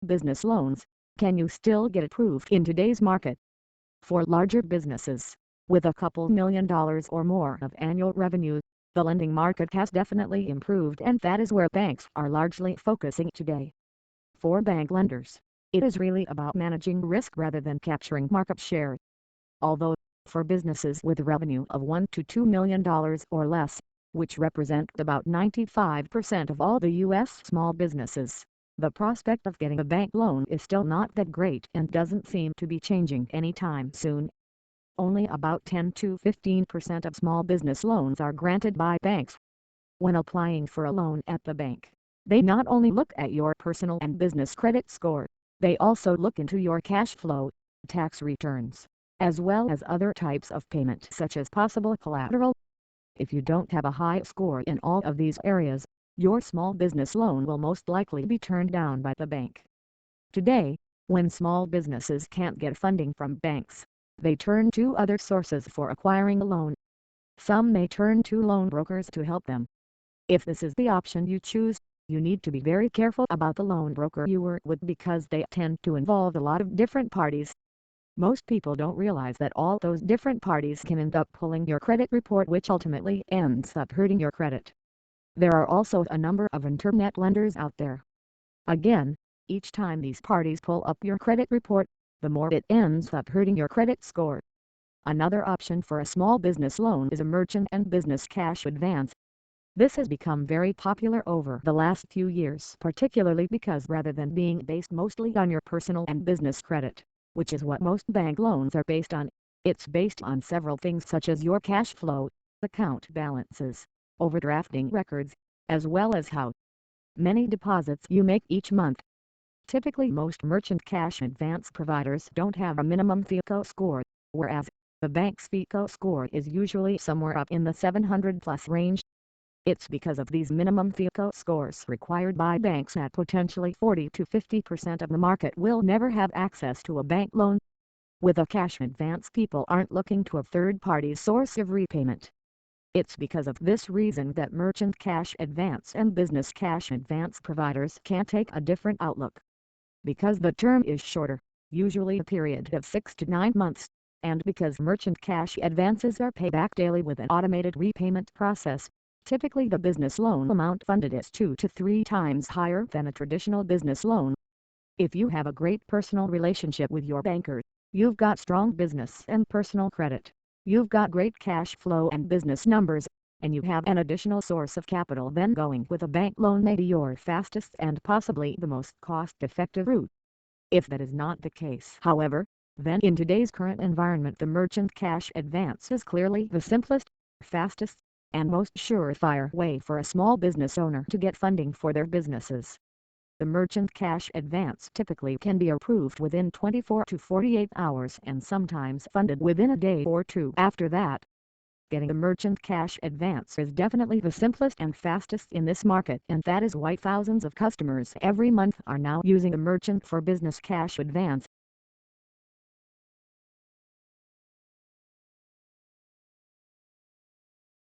business loans, can you still get approved in today's market? For larger businesses, with a couple $1 million or more of annual revenue, the lending market has definitely improved, and that is where banks are largely focusing today. For bank lenders, it is really about managing risk rather than capturing market share. Although, for businesses with revenue of $1 to $2 million or less, which represent about 95% of all the U.S. small businesses, the prospect of getting a bank loan is still not that great and doesn't seem to be changing anytime soon. Only about 10 to 15% of small business loans are granted by banks. When applying for a loan at the bank, they not only look at your personal and business credit score, they also look into your cash flow, tax returns, as well as other types of payment such as possible collateral. If you don't have a high score in all of these areas, your small business loan will most likely be turned down by the bank. Today, when small businesses can't get funding from banks, they turn to other sources for acquiring a loan. Some may turn to loan brokers to help them. If this is the option you choose, you need to be very careful about the loan broker you work with because they tend to involve a lot of different parties. Most people don't realize that all those different parties can end up pulling your credit report, which ultimately ends up hurting your credit. There are also a number of internet lenders out there. Again, each time these parties pull up your credit report, the more it ends up hurting your credit score. Another option for a small business loan is a merchant and business cash advance. This has become very popular over the last few years, particularly because rather than being based mostly on your personal and business credit, which is what most bank loans are based on, it's based on several things such as your cash flow, account balances, overdrafting records, as well as how many deposits you make each month. Typically most merchant cash advance providers don't have a minimum FICO score, whereas the bank's FICO score is usually somewhere up in the 700 plus range. It's because of these minimum FICO scores required by banks that potentially 40 to 50% of the market will never have access to a bank loan. With a cash advance, people aren't looking to a third-party source of repayment. It's because of this reason that merchant cash advance and business cash advance providers can take a different outlook. Because the term is shorter, usually a period of 6 to 9 months, and because merchant cash advances are paid back daily with an automated repayment process, typically the business loan amount funded is 2 to 3 times higher than a traditional business loan. If you have a great personal relationship with your banker, you've got strong business and personal credit, you've got great cash flow and business numbers, and you have an additional source of capital, then going with a bank loan may be your fastest and possibly the most cost-effective route. If that is not the case, however, then in today's current environment the merchant cash advance is clearly the simplest, fastest, and most surefire way for a small business owner to get funding for their businesses. The merchant cash advance typically can be approved within 24 to 48 hours and sometimes funded within a day or two after that. Getting a merchant cash advance is definitely the simplest and fastest in this market, and that is why thousands of customers every month are now using a merchant for business cash advance.